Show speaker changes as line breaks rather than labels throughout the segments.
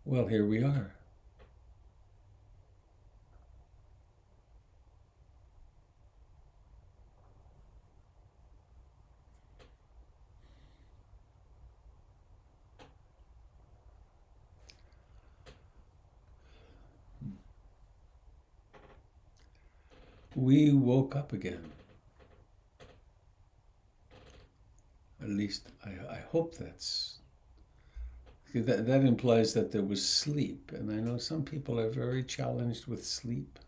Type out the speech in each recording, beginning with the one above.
Well, here we are. We woke up again. At least I hope that implies that there was sleep, and I know some people are very challenged with sleep.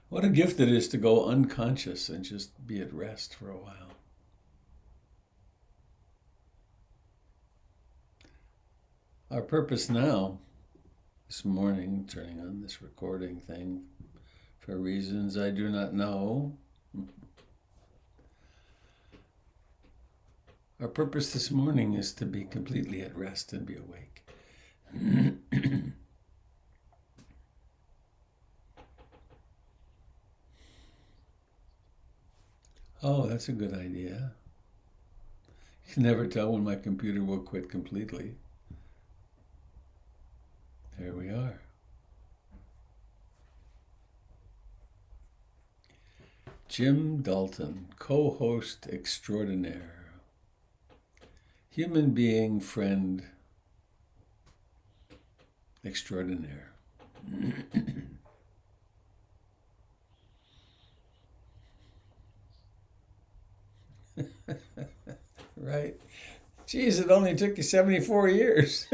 What a gift it is to go unconscious and just be at rest for a while. Our purpose now, this morning, turning on this recording thing, for reasons I do not know, our purpose this morning is to be completely at rest and be awake. Oh, that's a good idea. You can never tell when my computer will quit completely. There we are. Jim Dalton, co-host extraordinaire, human being friend extraordinaire. Right? Geez, it only took you 74 years.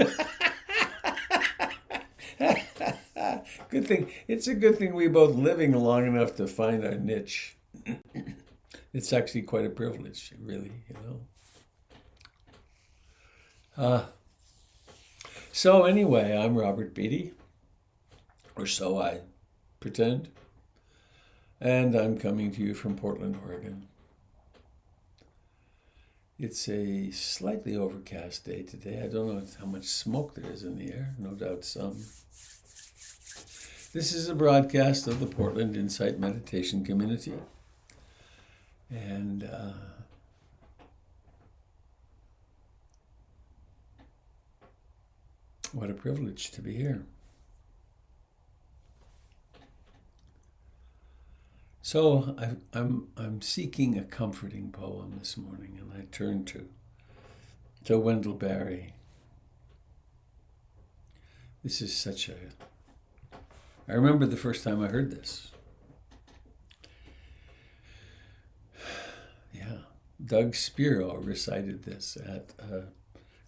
Good thing. It's a good thing we both living long enough to find our niche. It's actually quite a privilege, really, So anyway, I'm Robert Beatty, or so I pretend, and I'm coming to you from Portland, Oregon. It's a slightly overcast day today. I don't know how much smoke there is in the air, no doubt some. This is a broadcast of the Portland Insight Meditation Community. And what a privilege to be here. So I'm seeking a comforting poem this morning, and I turn to Wendell Berry. This is such a... I remember the first time I heard this. Yeah, Doug Spiro recited this at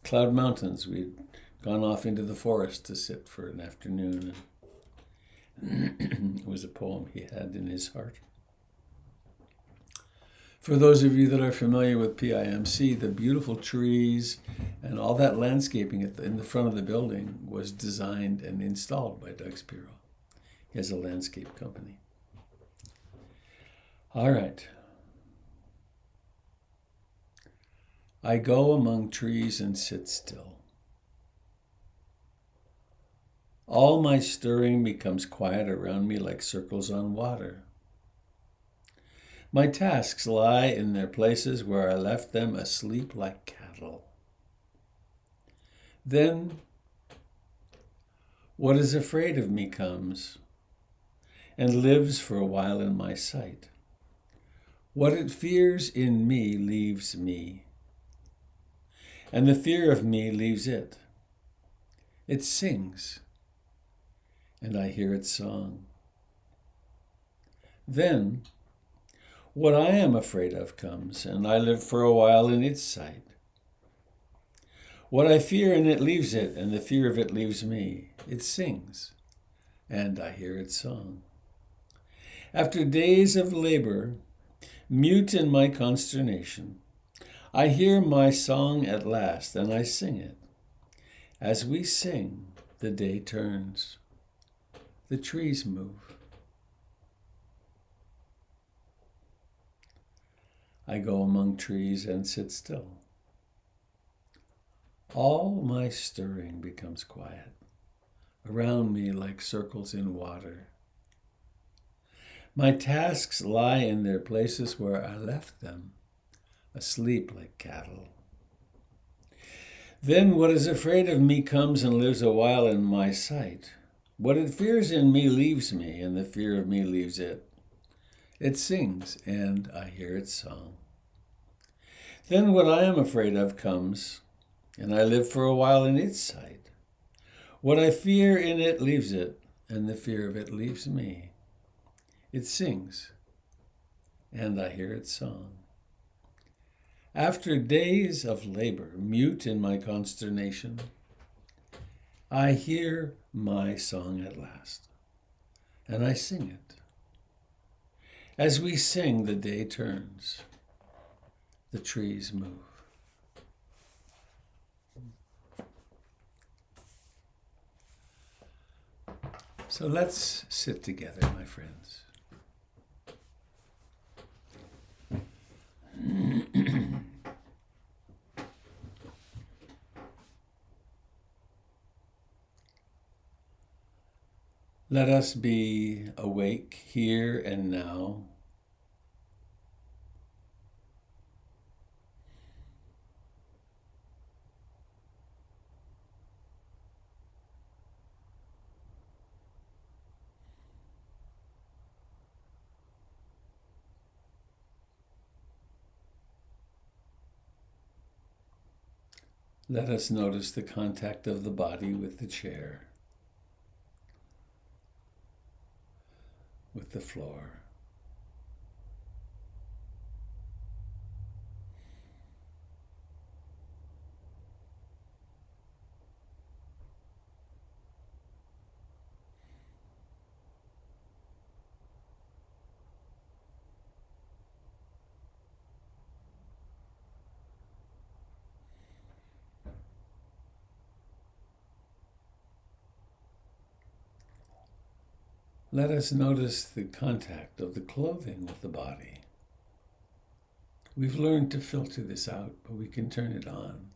Cloud Mountains. We'd gone off into the forest to sit for an afternoon. It was a poem he had in his heart. For those of you that are familiar with PIMC, the beautiful trees and all that landscaping in the front of the building was designed and installed by Doug Spiro. He has a landscape company. All right. I go among trees and sit still. All my stirring becomes quiet around me like circles on water. My tasks lie in their places where I left them asleep like cattle. Then, what is afraid of me comes and lives for a while in my sight. What it fears in me leaves me, and the fear of me leaves it. It sings, and I hear its song. Then, what I am afraid of comes, and I live for a while in its sight. What I fear in it leaves it, and the fear of it leaves me. It sings, and I hear its song. After days of labor, mute in my consternation, I hear my song at last, and I sing it. As we sing, the day turns. The trees move. I go among trees and sit still. All my stirring becomes quiet, around me like circles in water. My tasks lie in their places where I left them, asleep like cattle. Then what is afraid of me comes and lives a while in my sight. What it fears in me leaves me, and the fear of me leaves it. It sings, and I hear its song. Then what I am afraid of comes, and I live for a while in its sight. What I fear in it leaves it, and the fear of it leaves me. It sings, and I hear its song. After days of labor, mute in my consternation, I hear my song at last, and I sing it. As we sing, the day turns, the trees move. So let's sit together, my friends. Let us be awake here and now. Let us notice the contact of the body with the chair, with the floor. Let us notice the contact of the clothing with the body. We've learned to filter this out, but we can turn it on.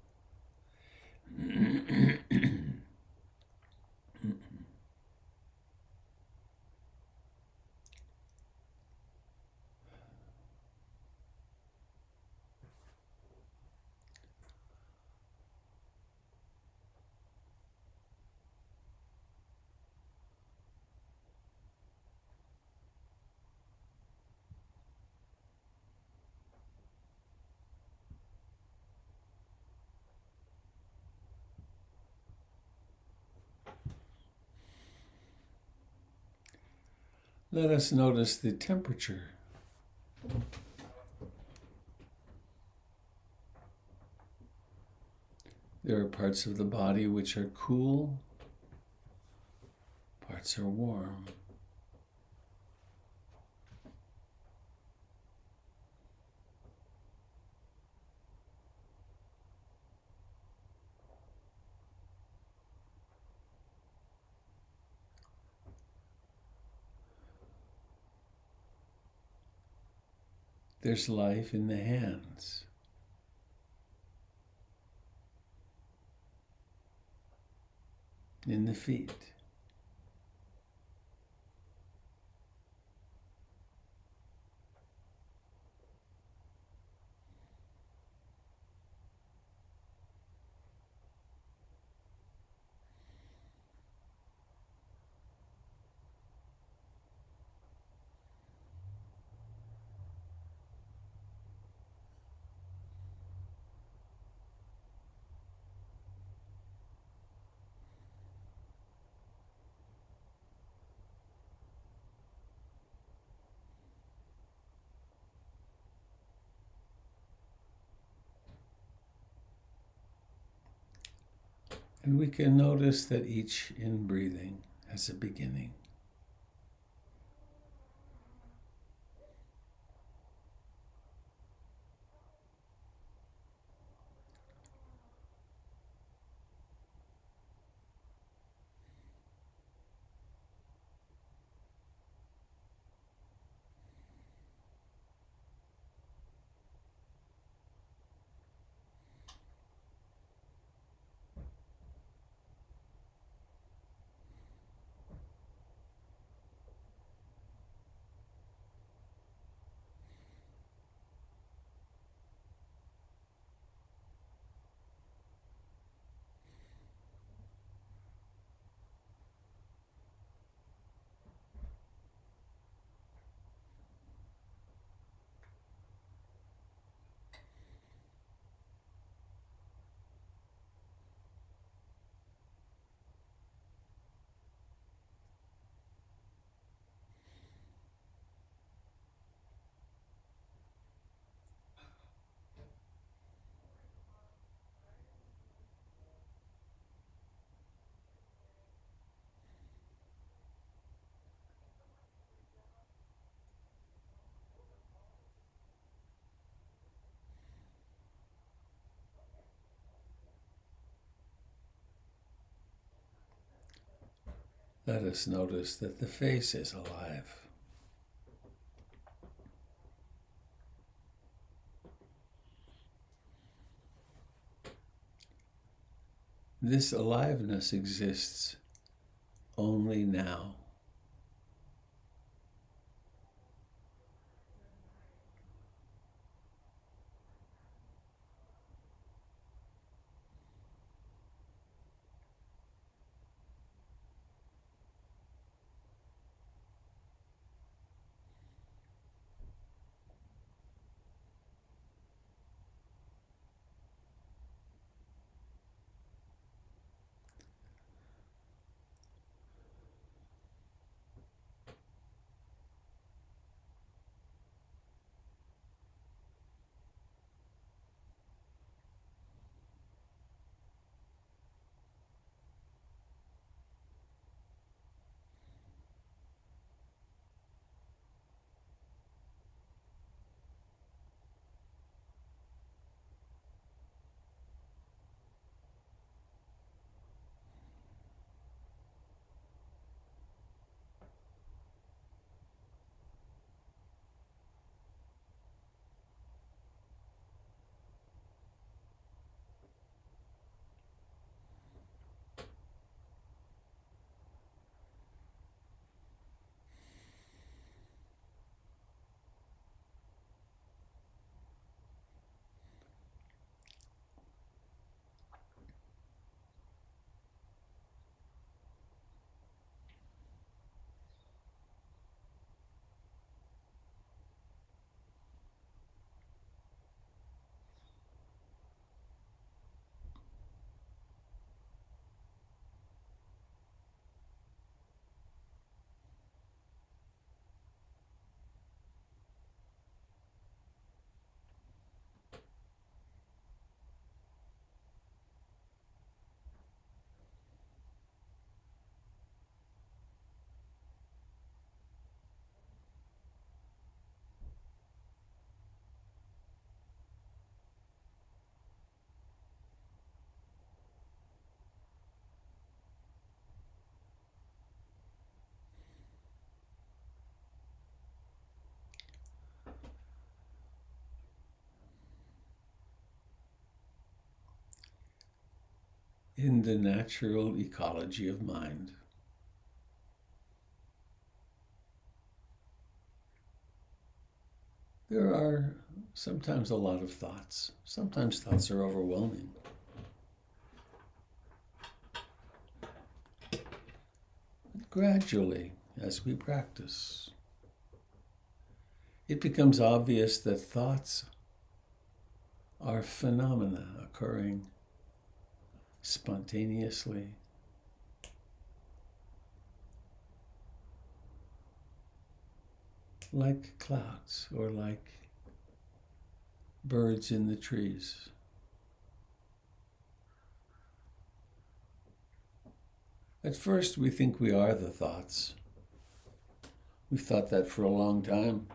Let us notice the temperature. There are parts of the body which are cool, parts are warm. There's life in the hands. In the feet. And we can notice that each in-breathing has a beginning. Let us notice that the face is alive. This aliveness exists only now. In the natural ecology of mind, there are sometimes a lot of thoughts. Sometimes thoughts are overwhelming. Gradually, as we practice, it becomes obvious that thoughts are phenomena occurring spontaneously, like clouds or like birds in the trees. At first, we think we are the thoughts. We've thought that for a long time.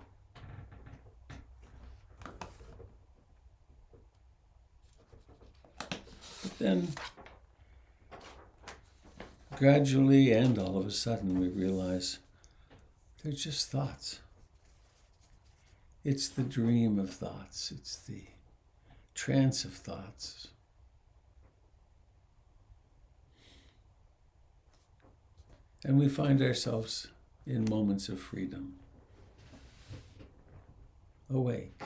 But then, gradually and all of a sudden, we realize they're just thoughts. It's the dream of thoughts. It's the trance of thoughts. And we find ourselves in moments of freedom, awake.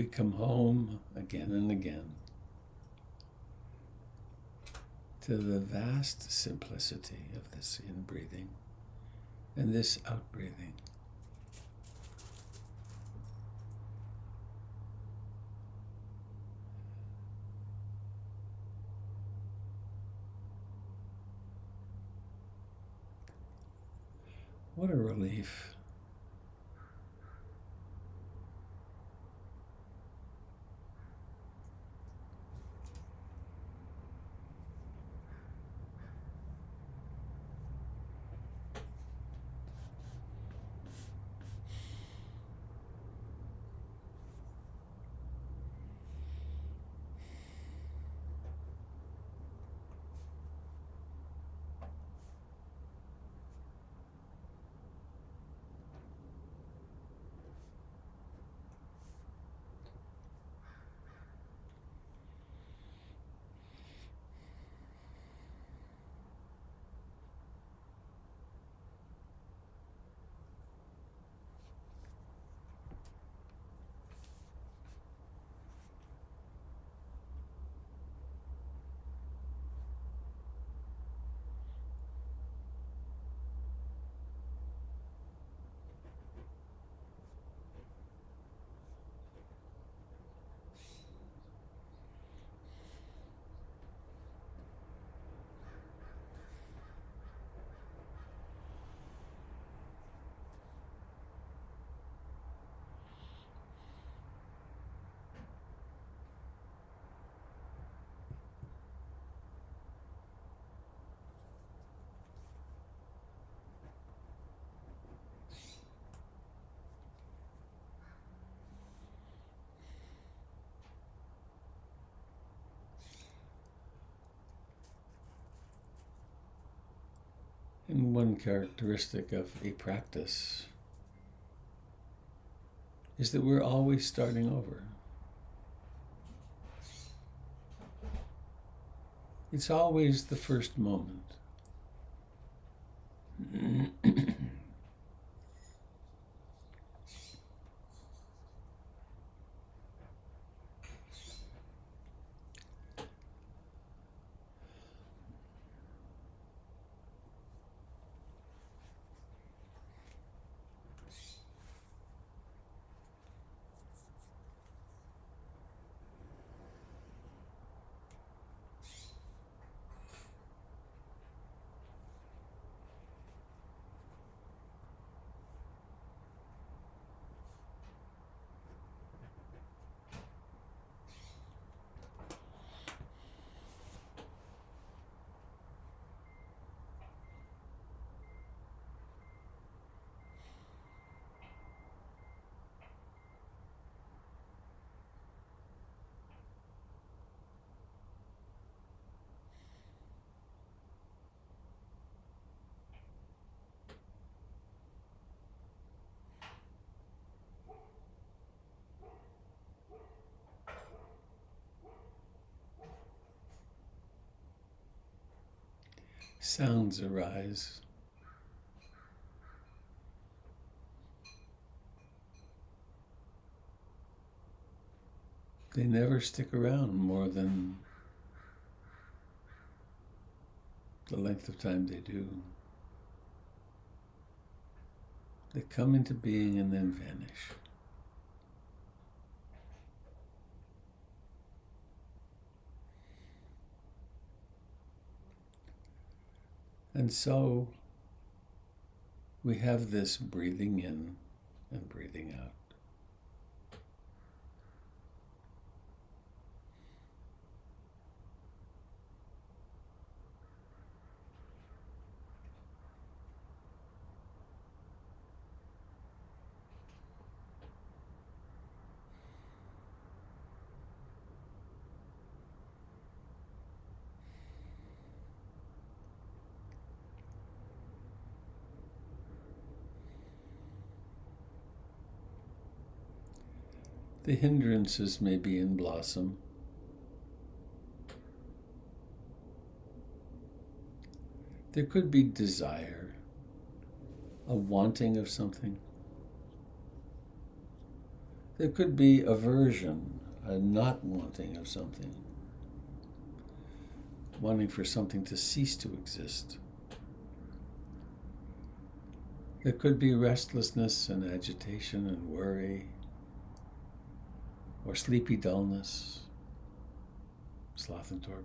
we come home again and again to the vast simplicity of this in-breathing and this out-breathing. What a relief. And one characteristic of a practice is that we're always starting over. It's always the first moment. Sounds arise. They never stick around more than the length of time they do. They come into being and then vanish. And so we have this breathing in and breathing out. The hindrances may be in blossom. There could be desire, a wanting of something. There could be aversion, a not wanting of something, wanting for something to cease to exist. There could be restlessness and agitation and worry, or sleepy dullness, sloth and torpor.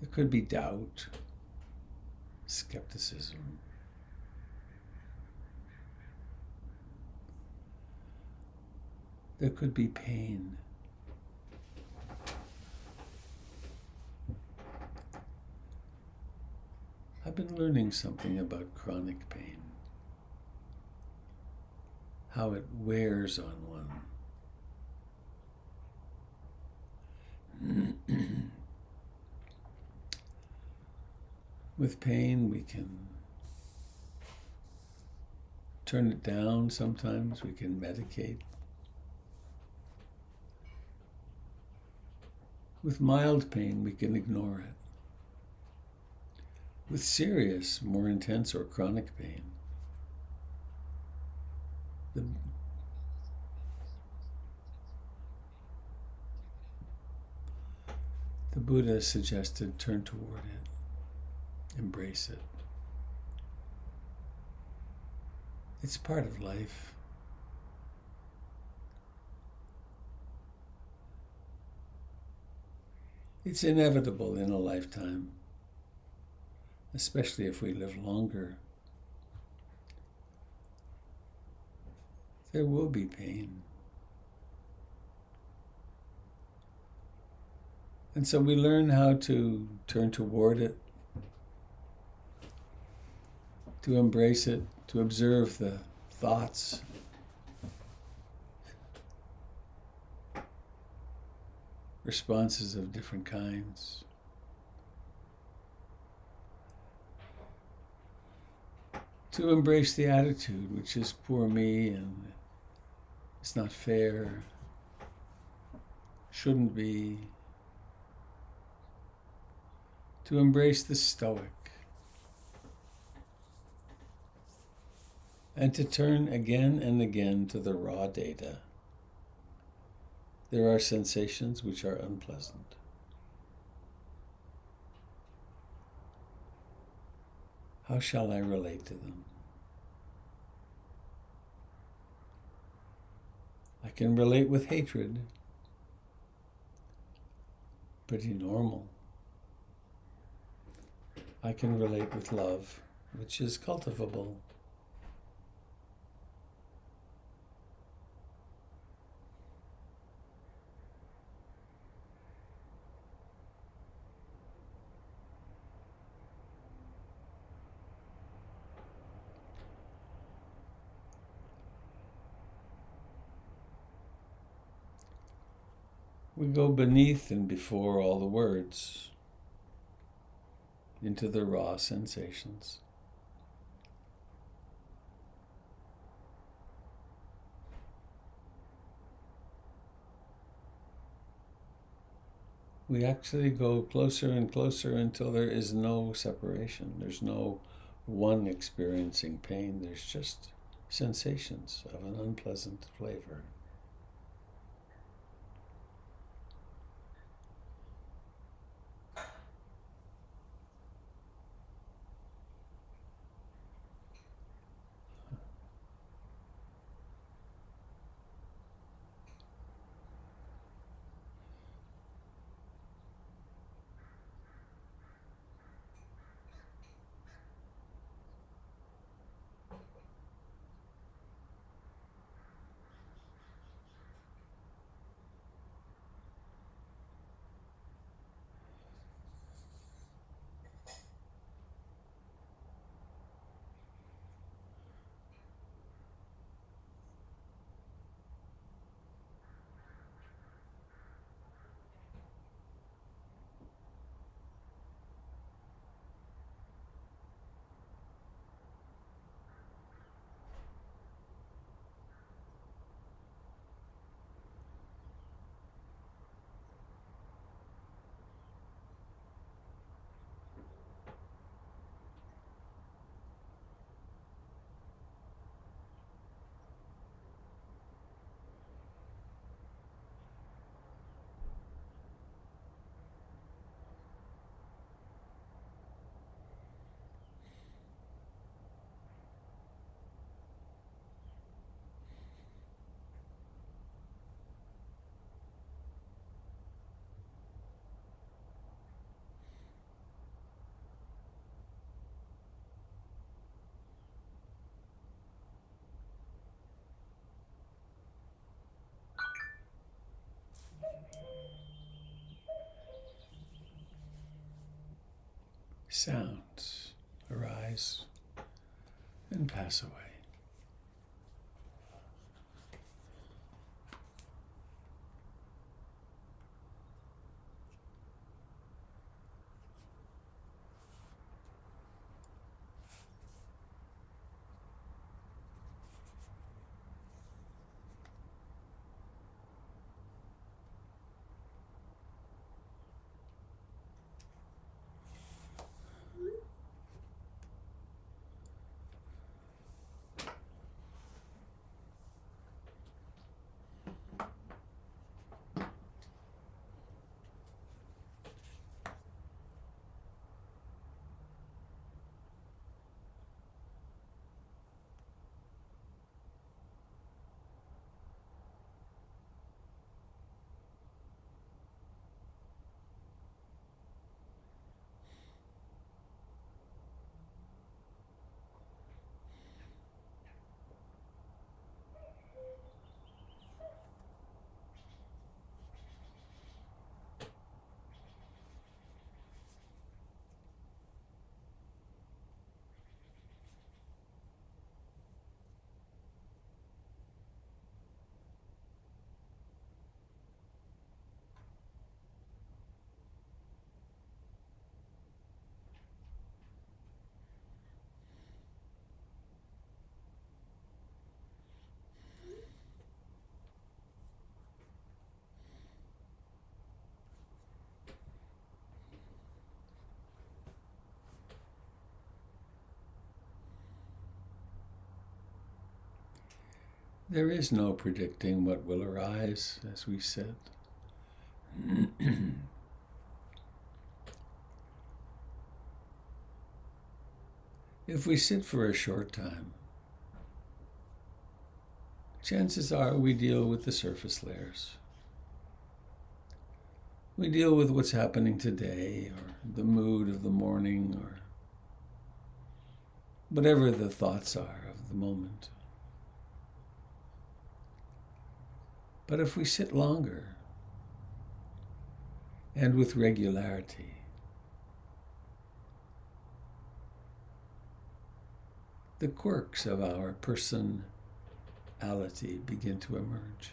There could be doubt, skepticism. There could be pain. I've been learning something about chronic pain, how it wears on one. With pain, we can turn it down sometimes, we can medicate. With mild pain, we can ignore it. With serious, more intense or chronic pain, the Buddha suggested turn toward it, embrace it. It's part of life. It's inevitable in a lifetime, especially if we live longer. There will be pain. And so we learn how to turn toward it, to embrace it, to observe the thoughts, responses of different kinds. To embrace the attitude, which is poor me and it's not fair, shouldn't be. To embrace the stoic. And to turn again and again to the raw data. There are sensations which are unpleasant. How shall I relate to them? I can relate with hatred. Pretty normal. I can relate with love, which is cultivable. We go beneath and before all the words, into the raw sensations. We actually go closer and closer until there is no separation. There's no one experiencing pain. There's just sensations of an unpleasant flavor. sounds arise and pass away. There is no predicting what will arise, as we said. If we sit for a short time, chances are we deal with the surface layers. We deal with what's happening today, or the mood of the morning, or whatever the thoughts are of the moment. But if we sit longer and with regularity, the quirks of our personality begin to emerge.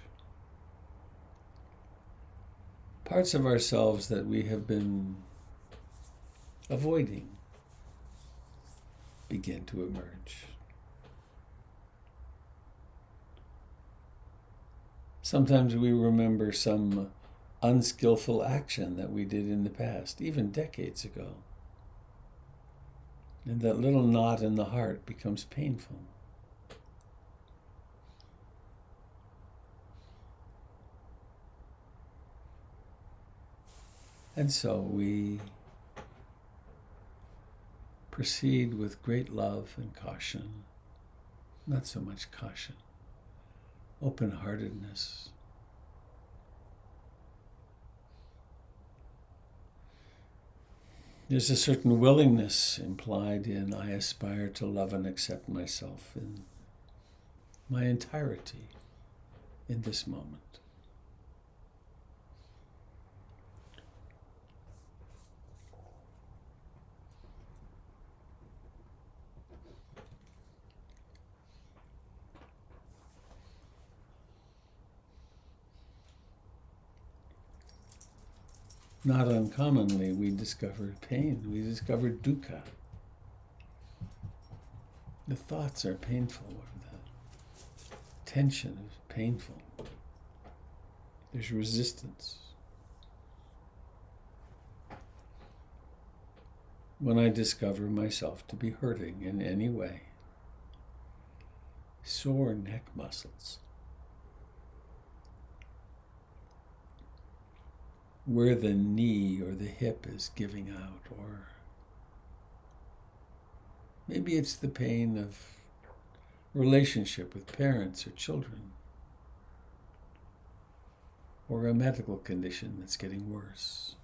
Parts of ourselves that we have been avoiding begin to emerge. Sometimes we remember some unskillful action that we did in the past, even decades ago. And that little knot in the heart becomes painful. And so we proceed with great love and caution, not so much caution, open-heartedness. There's a certain willingness implied in I aspire to love and accept myself in my entirety in this moment. Not uncommonly, we discover pain. We discover dukkha. The thoughts are painful, or the tension is painful. There's resistance. When I discover myself to be hurting in any way, sore neck muscles, where the knee or the hip is giving out, or maybe it's the pain of relationship with parents or children, or a medical condition that's getting worse.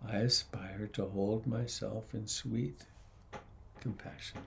I aspire to hold myself in sweet compassion.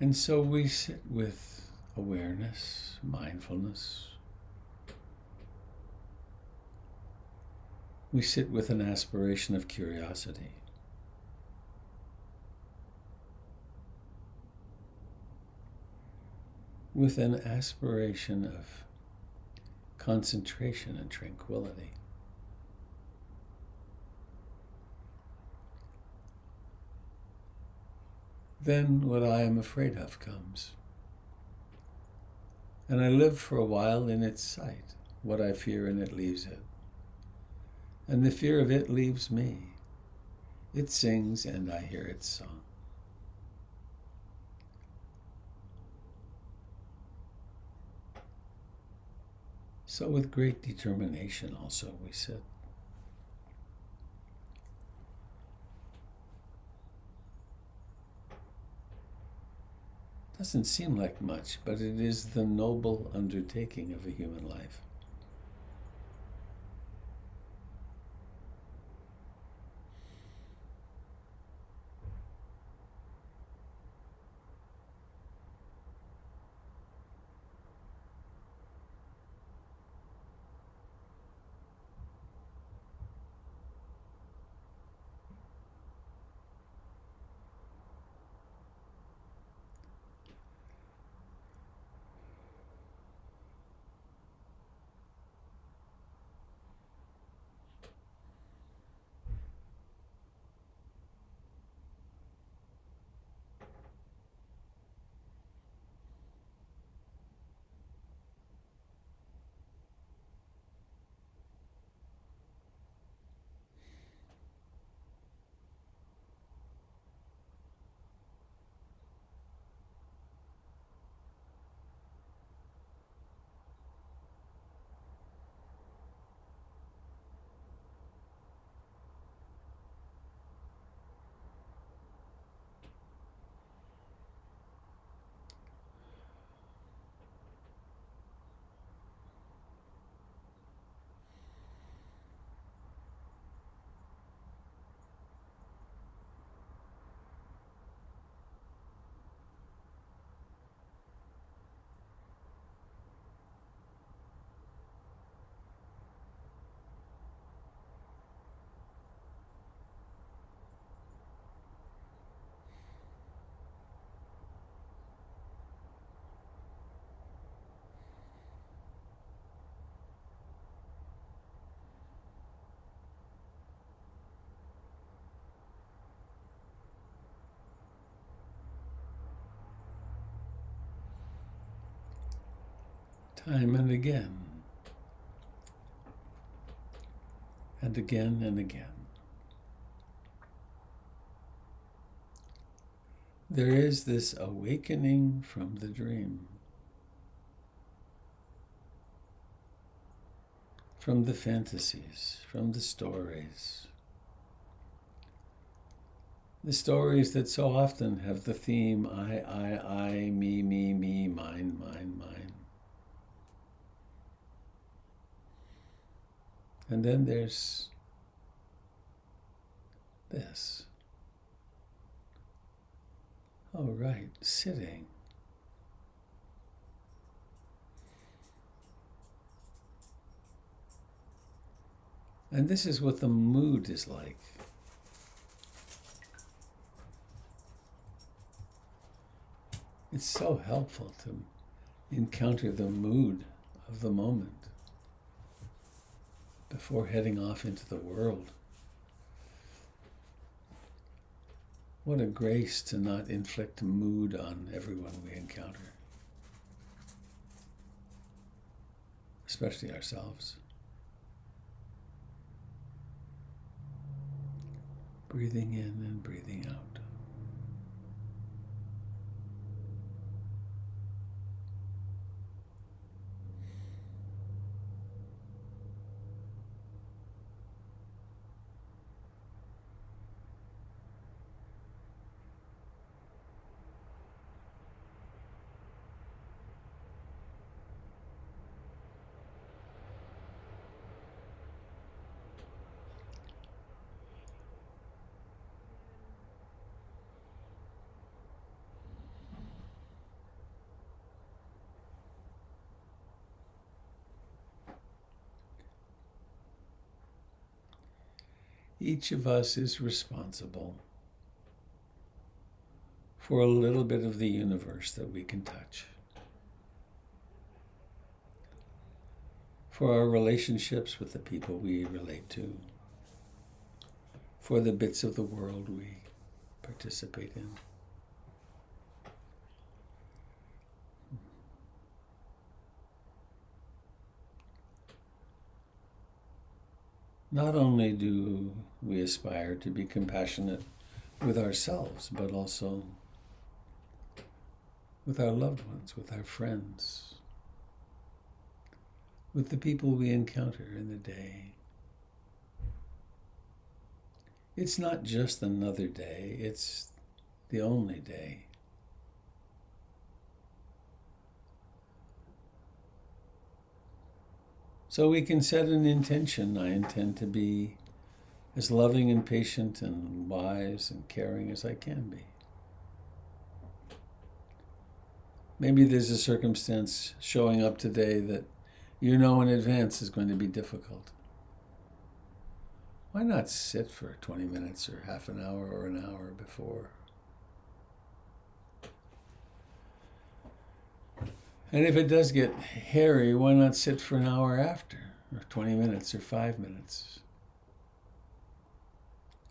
And so we sit with awareness, mindfulness. We sit with an aspiration of curiosity. With an aspiration of concentration and tranquility. Then what I am afraid of comes. And I live for a while in its sight. What I fear and it leaves it. And the fear of it leaves me. It sings and I hear its song. So with great determination also we sit. Doesn't seem like much, but it is the noble undertaking of a human life. Time and again. And again and again. There is this awakening from the dream, from the fantasies, from the stories that so often have the theme I, me, mine, mine. And then there's this. Oh, right, sitting. And this is what the mood is like. It's so helpful to encounter the mood of the moment before heading off into the world. What a grace to not inflict mood on everyone we encounter, especially ourselves. Breathing in and breathing out. Each of us is responsible for a little bit of the universe that we can touch. For our relationships with the people we relate to. For the bits of the world we participate in. Not only do we aspire to be compassionate with ourselves, but also with our loved ones, with our friends, with the people we encounter in the day. It's not just another day, it's the only day. So we can set an intention. I intend to be as loving and patient and wise and caring as I can be. Maybe there's a circumstance showing up today that you know in advance is going to be difficult. Why not sit for 20 minutes or half an hour or an hour before? And if it does get hairy, why not sit for an hour after, or 20 minutes or 5 minutes?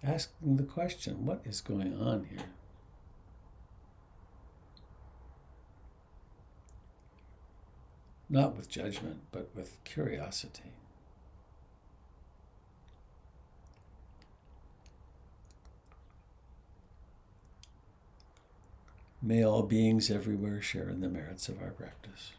Asking the question, what is going on here? Not with judgment, but with curiosity. May all beings everywhere share in the merits of our practice.